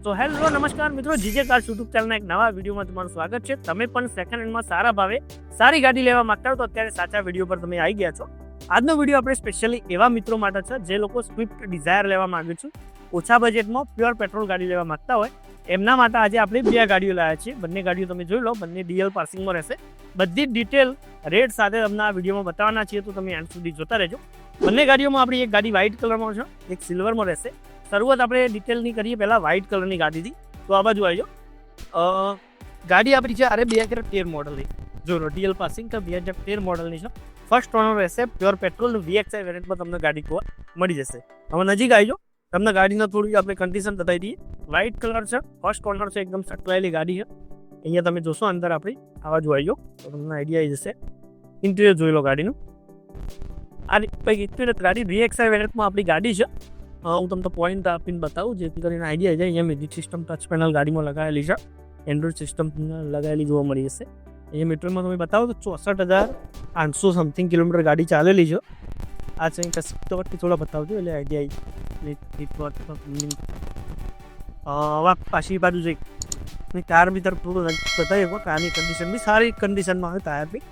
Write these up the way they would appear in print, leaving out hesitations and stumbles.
તો હેલો નમસ્કાર મિત્રો, જીજે કાર્સ યુટ્યુબ ચેનલના એક નવા વિડીયોમાં તમારું સ્વાગત છે. તમે પણ સેકન્ડ હેન્ડમાં સારા ભાવે સારી ગાડી લેવા માંગતા હો તો અત્યારે સાચા વિડીયો પર તમે આવી ગયા છો. આજનો વિડીયો આપણે સ્પેશિયલી એવા મિત્રો માટે છે જે લોકો સ્વિફ્ટ ડિઝાયર લેવા માંગે છે, ઓછા બજેટમાં પ્યોર પેટ્રોલ ગાડી લેવા માંગતા હોય એમના માટે આજે આપણે બે ગાડીઓ લાવ્યા છીએ. બંને ગાડીઓ તમે જોઈ લો, બંને ડીએલ પાર્સિંગમાં રહેશે. બધી જ ડિટેલ રેટ સાથે તમને આ વિડીયોમાં બતાવવાના છીએ, તો તમે એન્ડ સુધી જોતા રહેજો. બંને ગાડીઓમાં આપણી એક ગાડી વ્હાઇટ કલરમાં છે, એક સિલ્વરમાં રહેશે. શરૂઆત આપણે ડિટેલની કરીએ પહેલાં વ્હાઇટ કલરની ગાડીથી. તો આ બાજુ આવી જાઓ. ગાડી આપણી છે અરે 2013 મોડલની. જો ડીએલ પાસિંગ તો 2013 મોડલની છે. ફર્સ્ટ ઓનર રહેશે, પ્યોર પેટ્રોલ VXI વેરિયન્ટમાં તમને ગાડી મળી જશે. હવે નજીક આવી જાઓ, તમને ગાડીનો થોડી આપણે કન્ડિશન બતાવી દઈએ. વ્હાઇટ કલર છે, ફર્સ્ટ ઓનર છે, એકદમ સટવાયેલી ગાડી છે. અહીંયા તમે જોશો અંદર આપણી આવા જોઈ જાઓ તો તમને આઈડિયા આવી જશે. ઇન્ટિરિયર જોઈ લો ગાડીનું. આ ઇન્ટિરિયર ગાડી VXI વેરિયન્ટમાં આપણી ગાડી છે. હું તમને પોઈન્ટ આપીને બતાવું જેથી કરીને આઈડિયા આવી જાય. અહીંયા મ્યુઝિક સિસ્ટમ ટચ પેનલ ગાડીમાં લગાવેલી છે, એન્ડ્રોઈડ સિસ્ટમ લગાવેલી જોવા મળી જશે. અહીંયા મીટરમાં તમે બતાવો તો 64,800 સમથિંગ કિલોમીટર ગાડી ચાલેલી છે. આ છે કસ્ટમરથી થોડા બતાવજો એટલે આઈડિયા આવી. પાછી બાજુ જઈ ટાયર બી તરફ થોડું બતાવી શકો. ટાયરની કન્ડિશન બી સારી કન્ડિશનમાં આવે ટાયર બી.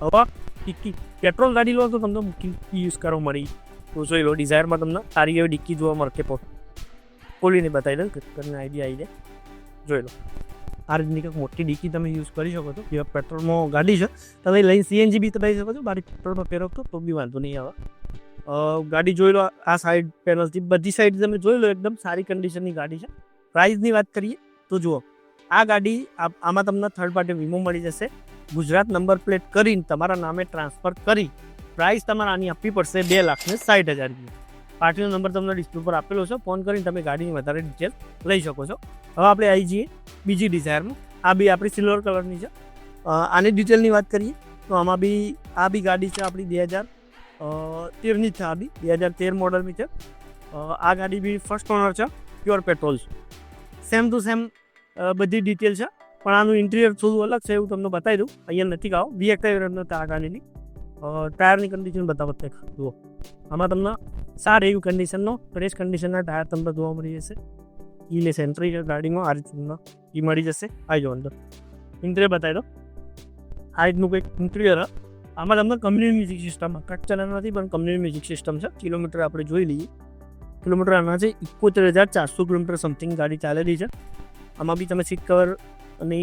હવે ડિક્કી પેટ્રોલ ગાડી લો તો તમને ડિક્કી યુઝ કરવા મળી. તો જોઈ લો, ડિઝાયરમાં તમને સારી એવી ડિક્કી જોવા મળશે. ખોલીને બતાવી દઉં કરીને આઈડિયા આવી જાય. જોઈ લો, આ રીતની કંઈક મોટી ડિક્કી તમે યુઝ કરી શકો છો. જે પેટ્રોલમાં ગાડી છે તમે લઈને CNG બી ચલાવી શકો છો. બાકી પેટ્રોલમાં ફેરવશો તો બી વાંધો નહીં આવે. ગાડી જોઈ લો, આ સાઈડ પેનલથી બધી સાઈડ તમે જોઈ લો, એકદમ સારી કન્ડિશનની ગાડી છે. પ્રાઇસની વાત કરીએ તો જુઓ, આ ગાડી આમાં તમને થર્ડ પાર્ટી વીમો મળી જશે. ગુજરાત નંબર પ્લેટ કરીને તમારા નામે ટ્રાન્સફર કરી પ્રાઇસ તમારે આની આપવી પડશે 2,60,000 રૂપિયા. પાર્ટીનો નંબર તમને ડિસ્પ્લે પર આપેલો છે, ફોન કરીને તમે ગાડીની વધારે ડિટેલ લઈ શકો છો. હવે આપણે આવી જઈએ બીજી ડિઝાયરમાં. આ બી આપણી સિલ્વર કલરની છે. આની ડિટેલની વાત કરીએ તો આમાં બી આ બી ગાડી છે આપણી 2013ની છે. આ બી 2013 મોડલની છે. આ ગાડી બી ફર્સ્ટ ઓનર છે, પ્યોર પેટ્રોલ છે. સેમ ટુ સેમ બધી ડિટેલ છે, પણ આનું ઇન્ટિરિયર થોડું અલગ છે એવું તમને બતાવી દઉં. અહીંયા નથી આવો VXI વેરિયન્ટનો આ ગાડીની ટાયરની કન્ડિશન બતાવો. જુઓ, આમાં તમને સારી એવી કન્ડિશનનો ફ્રેશ કન્ડિશનના ટાયર તમને જોવા મળી જશે. લેસ એન્ટ્રી છે ગાડીમાં, આ રીતના એ મળી જશે. આવી જાઓ અંદર, ઇન્ટિરિયર બતાવી દો. આ રીતનું કંઈક ઇન્ટિરિયર. આમાં તમને company music system cut channel નથી, પણ કંપની મ્યુઝિક સિસ્ટમ છે. કિલોમીટર આપણે જોઈ લઈએ. કિલોમીટર આના છે 71,400 કિલોમીટર સમથિંગ ગાડી ચાલેલી છે. આમાં બી તમે સીટ કવર અને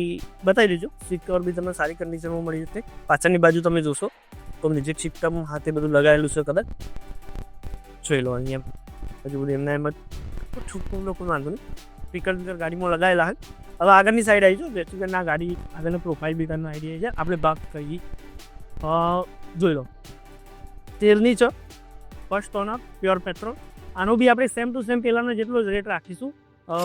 બતાવી દેજો. સીટ કવર બી તમને સારી કન્ડિશનમાં મળી જશે. પાછળની બાજુ તમે જોશો તો મ્યુઝિક સિસ્ટમ હાથે બધું લગાવેલું છે. કદાચ જોઈ લો, અહીંયા હજુ બધું એમના એમ જ છૂટું લોકો વાંધો નહીં. સ્પીકર ગાડીમાં લગાવેલા હોય. હવે આગળની સાઈડ આવી જાઓ, જેથી કરીને આ ગાડી આગળનો પ્રોફાઇલ બી તમને આઈડિયા છે. આપણે ભાગ કહીએ જોઈ લો, 13ની છે, ફર્સ્ટ ઓનર, પ્યોર પેટ્રોલ. આનો બી આપણે સેમ ટુ સેમ પહેલાંનો જેટલો જ રેટ રાખીશું,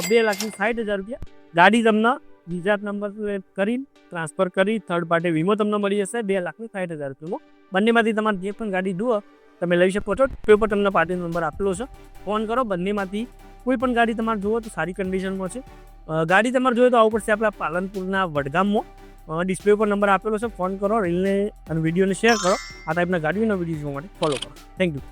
2,60,000 રૂપિયા. ગાડી તમને ગુજરાત નંબર કરીને ટ્રાન્સફર કરી થર્ડ પાર્ટી વીમો તમને મળી જશે 2,60,000 રૂપિયામાં. બંનેમાંથી તમારે જે પણ ગાડી જુઓ તમે લઈ શકો છો. તે પર તમને પાર્ટીનો નંબર આપેલો છે, ફોન કરો. બંનેમાંથી કોઈ પણ ગાડી તમારે જુઓ તો સારી કન્ડિશનમાં છે. ગાડી તમારે જોઈએ તો આવું પડશે આપણા પાલનપુરના વડગામમાં. ડિસ્પ્લે પર નંબર આપેલો છે, ફોન કરો, રીલને અને વિડીયોને શેર કરો. આ ટાઈપના ગાડીઓના વિડીયો જોવા માટે ફોલો કરો. Thank you.